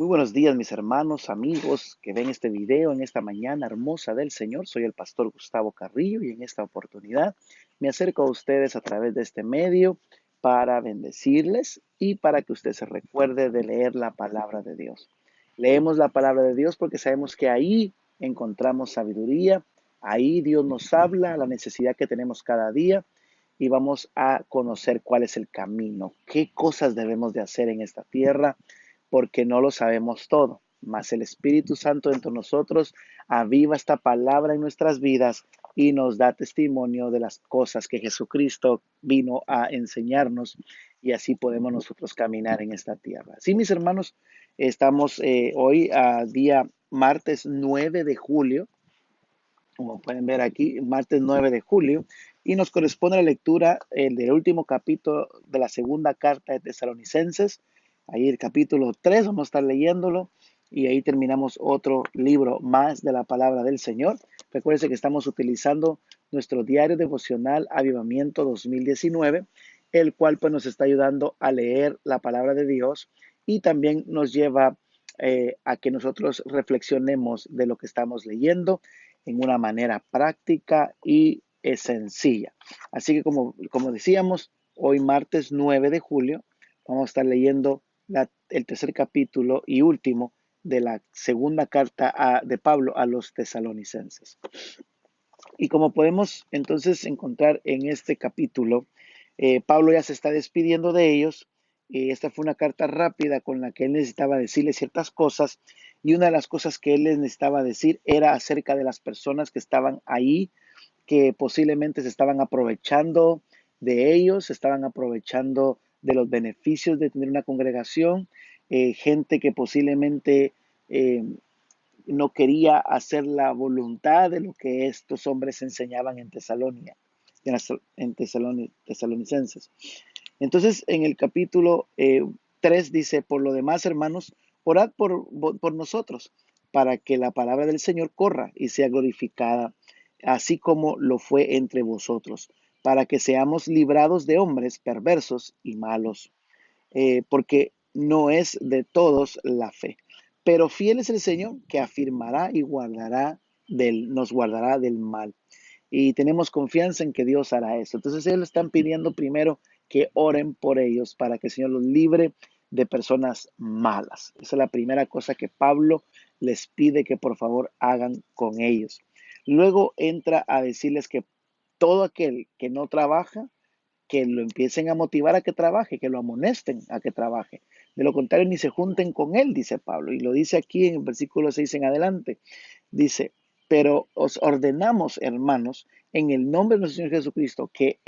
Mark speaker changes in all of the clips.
Speaker 1: Muy buenos días, mis hermanos, amigos que ven este video en esta mañana hermosa del Señor. Soy el pastor Gustavo Carrillo y en esta oportunidad me acerco a ustedes a través de este medio para bendecirles y para que usted se recuerde de leer la palabra de Dios. Leemos la palabra de Dios porque sabemos que ahí encontramos sabiduría, ahí Dios nos habla la necesidad que tenemos cada día y vamos a conocer cuál es el camino, qué cosas debemos de hacer en esta tierra porque no lo sabemos todo. Mas el Espíritu Santo entre nosotros aviva esta palabra en nuestras vidas y nos da testimonio de las cosas que Jesucristo vino a enseñarnos y así podemos nosotros caminar en esta tierra. Sí, mis hermanos, estamos hoy a día martes 9 de julio, como pueden ver aquí, martes 9 de julio, y nos corresponde la lectura del último capítulo de la segunda carta de Tesalonicenses. Ahí el capítulo 3 vamos a estar leyéndolo y ahí terminamos otro libro más de la palabra del Señor. Recuerden que estamos utilizando nuestro diario devocional Avivamiento 2019, el cual pues nos está ayudando a leer la palabra de Dios y también nos lleva a que nosotros reflexionemos de lo que estamos leyendo en una manera práctica y sencilla. Así que como decíamos, hoy martes 9 de julio vamos a estar leyendo el tercer capítulo y último de la segunda carta de Pablo a los tesalonicenses. Y como podemos entonces encontrar en este capítulo, Pablo ya se está despidiendo de ellos. Esta fue una carta rápida con la que él necesitaba decirles ciertas cosas y una de las cosas que él les necesitaba decir era acerca de las personas que estaban ahí, que posiblemente se estaban aprovechando de ellos, se estaban aprovechando de los beneficios de tener una congregación, gente que posiblemente eh, no quería hacer la voluntad de lo que estos hombres enseñaban en Tesalonia, Tesalonicenses. Entonces, en el capítulo 3 dice, por lo demás, hermanos, orad por nosotros, para que la palabra del Señor corra y sea glorificada, así como lo fue entre vosotros, para que seamos librados de hombres perversos y malos, porque no es de todos la fe. Pero fiel es el Señor que afirmará y nos guardará del mal. Y tenemos confianza en que Dios hará eso. Entonces ellos están pidiendo primero que oren por ellos para que el Señor los libre de personas malas. Esa es la primera cosa que Pablo les pide que por favor hagan con ellos. Luego entra a decirles que todo aquel que no trabaja, que lo empiecen a motivar a que trabaje, que lo amonesten a que trabaje. De lo contrario, ni se junten con él, dice Pablo. Y lo dice aquí en el versículo 6 en adelante. Dice, pero os ordenamos, hermanos, en el nombre de nuestro Señor Jesucristo, que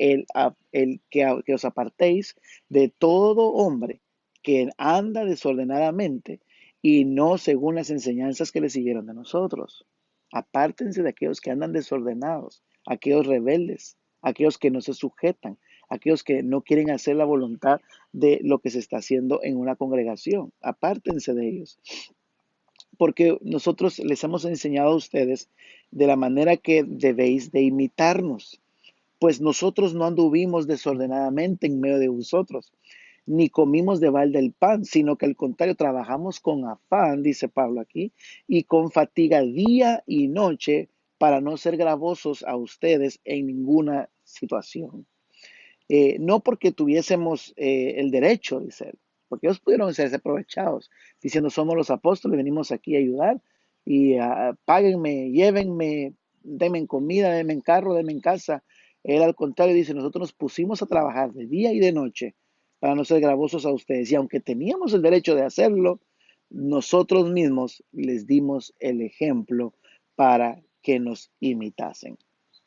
Speaker 1: os apartéis de todo hombre que anda desordenadamente y no según las enseñanzas que le siguieron de nosotros. Apártense de aquellos que andan desordenados, aquellos rebeldes, aquellos que no se sujetan, aquellos que no quieren hacer la voluntad de lo que se está haciendo en una congregación. Apártense de ellos, porque nosotros les hemos enseñado a ustedes de la manera que debéis de imitarnos, pues nosotros no anduvimos desordenadamente en medio de vosotros, ni comimos de balde el pan, sino que al contrario trabajamos con afán, dice Pablo aquí, y con fatiga día y noche para no ser gravosos a ustedes en ninguna situación. No porque tuviésemos el derecho, dice él, porque ellos pudieron ser aprovechados, diciendo somos los apóstoles, venimos aquí a ayudar y páguenme, llévenme, denme en comida, denme en carro, denme en casa. Él al contrario dice, nosotros nos pusimos a trabajar de día y de noche para no ser gravosos a ustedes y aunque teníamos el derecho de hacerlo, nosotros mismos les dimos el ejemplo para que nos imitasen.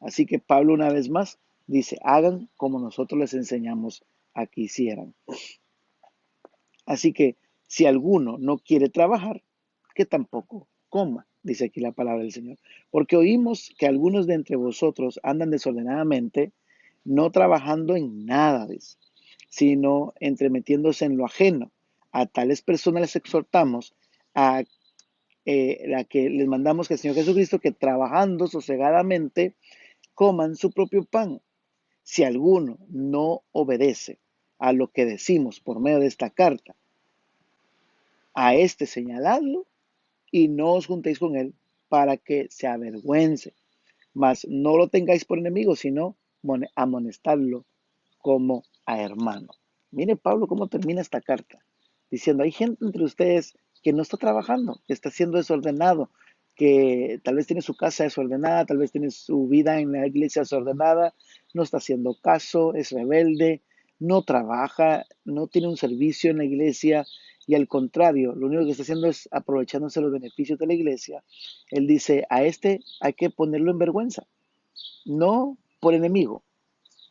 Speaker 1: Así que Pablo una vez más dice, hagan como nosotros les enseñamos a que hicieran. Así que si alguno no quiere trabajar, que tampoco coma, dice aquí la palabra del Señor. Porque oímos que algunos de entre vosotros andan desordenadamente, no trabajando en nada, dice, sino entremetiéndose en lo ajeno. A tales personas les exhortamos a la que les mandamos que el Señor Jesucristo, que trabajando sosegadamente, coman su propio pan. Si alguno no obedece a lo que decimos por medio de esta carta, A este señaladlo y no os juntéis con él para que se avergüence. Mas no lo tengáis por enemigo, sino amonestadlo como a hermano. Mire Pablo cómo termina esta carta, diciendo, hay gente entre ustedes que no está trabajando, que está siendo desordenado, que tal vez tiene su casa desordenada, tal vez tiene su vida en la iglesia desordenada, no está haciendo caso, es rebelde, no trabaja, no tiene un servicio en la iglesia y al contrario, lo único que está haciendo es aprovechándose los beneficios de la iglesia. Él dice, a este hay que ponerlo en vergüenza, no por enemigo,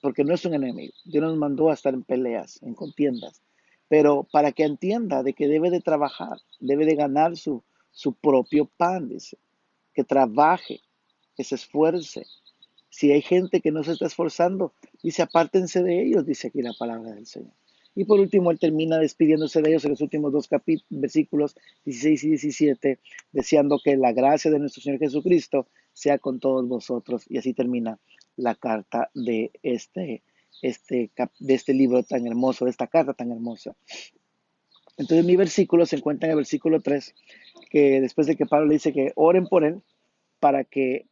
Speaker 1: porque no es un enemigo. Dios nos mandó a estar en peleas, en contiendas, pero para que entienda de que debe de trabajar, debe de ganar su propio pan, dice, que trabaje, que se esfuerce. Si hay gente que no se está esforzando, dice, apártense de ellos, dice aquí la palabra del Señor. Y por último, él termina despidiéndose de ellos en los últimos dos versículos 16 y 17, deseando que la gracia de nuestro Señor Jesucristo sea con todos vosotros. Y así termina la carta de este libro tan hermoso, de esta carta tan hermosa. Entonces mi versículo se encuentra en el versículo 3, que después de que Pablo le dice que oren por él, para que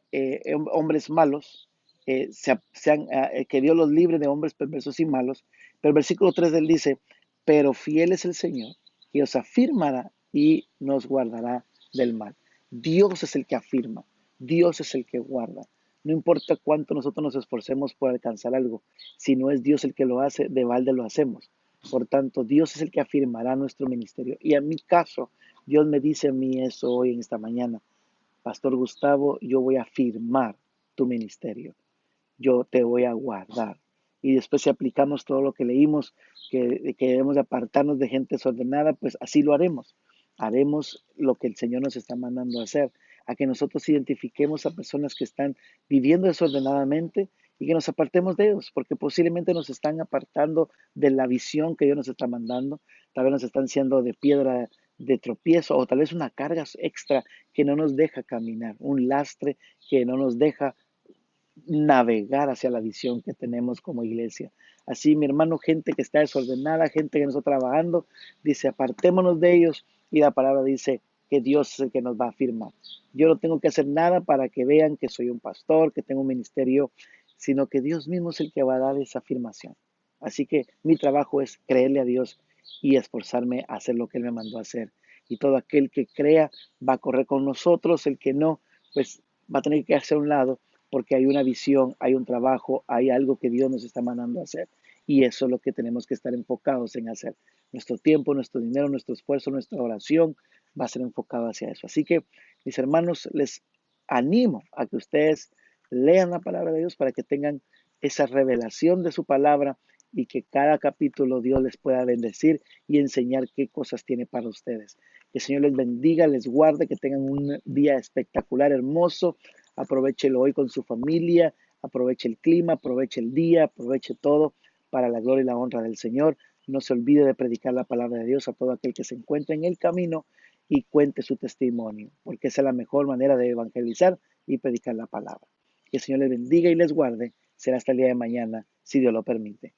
Speaker 1: hombres malos que Dios los libre de hombres perversos y malos. Pero el versículo 3 de él dice, pero fiel es el Señor, que os afirmará y nos guardará del mal. Dios es el que afirma, Dios es el que guarda. No importa cuánto nosotros nos esforcemos por alcanzar algo, si no es Dios el que lo hace, de balde lo hacemos. Por tanto, Dios es el que afirmará nuestro ministerio. Y en mi caso, Dios me dice a mí eso hoy en esta mañana. Pastor Gustavo, yo voy a firmar tu ministerio, yo te voy a guardar. Y después si aplicamos todo lo que leímos, que debemos apartarnos de gente desordenada, pues así lo haremos. Haremos lo que el Señor nos está mandando a hacer, a que nosotros identifiquemos a personas que están viviendo desordenadamente y que nos apartemos de ellos, porque posiblemente nos están apartando de la visión que Dios nos está mandando, tal vez nos están siendo de piedra de tropiezo o tal vez una carga extra que no nos deja caminar, un lastre que no nos deja navegar hacia la visión que tenemos como iglesia. Así, mi hermano, gente que está desordenada, gente que no está trabajando, dice, apartémonos de ellos y la palabra dice que Dios es el que nos va a afirmar. Yo no tengo que hacer nada para que vean que soy un pastor, que tengo un ministerio, sino que Dios mismo es el que va a dar esa afirmación. Así que mi trabajo es creerle a Dios y esforzarme a hacer lo que Él me mandó a hacer. Y todo aquel que crea va a correr con nosotros, el que no, pues va a tener que hacer a un lado porque hay una visión, hay un trabajo, hay algo que Dios nos está mandando a hacer. Y eso es lo que tenemos que estar enfocados en hacer. Nuestro tiempo, nuestro dinero, nuestro esfuerzo, nuestra oración va a ser enfocado hacia eso. Así que, mis hermanos, les animo a que ustedes lean la palabra de Dios para que tengan esa revelación de su palabra y que cada capítulo Dios les pueda bendecir y enseñar qué cosas tiene para ustedes. Que el Señor les bendiga, les guarde, que tengan un día espectacular, hermoso. Aprovechelo hoy con su familia, aproveche el clima, aproveche el día, aproveche todo para la gloria y la honra del Señor. No se olvide de predicar la palabra de Dios a todo aquel que se encuentre en el camino y cuente su testimonio, porque esa es la mejor manera de evangelizar y predicar la palabra. Que el Señor les bendiga y les guarde. Será hasta el día de mañana, si Dios lo permite.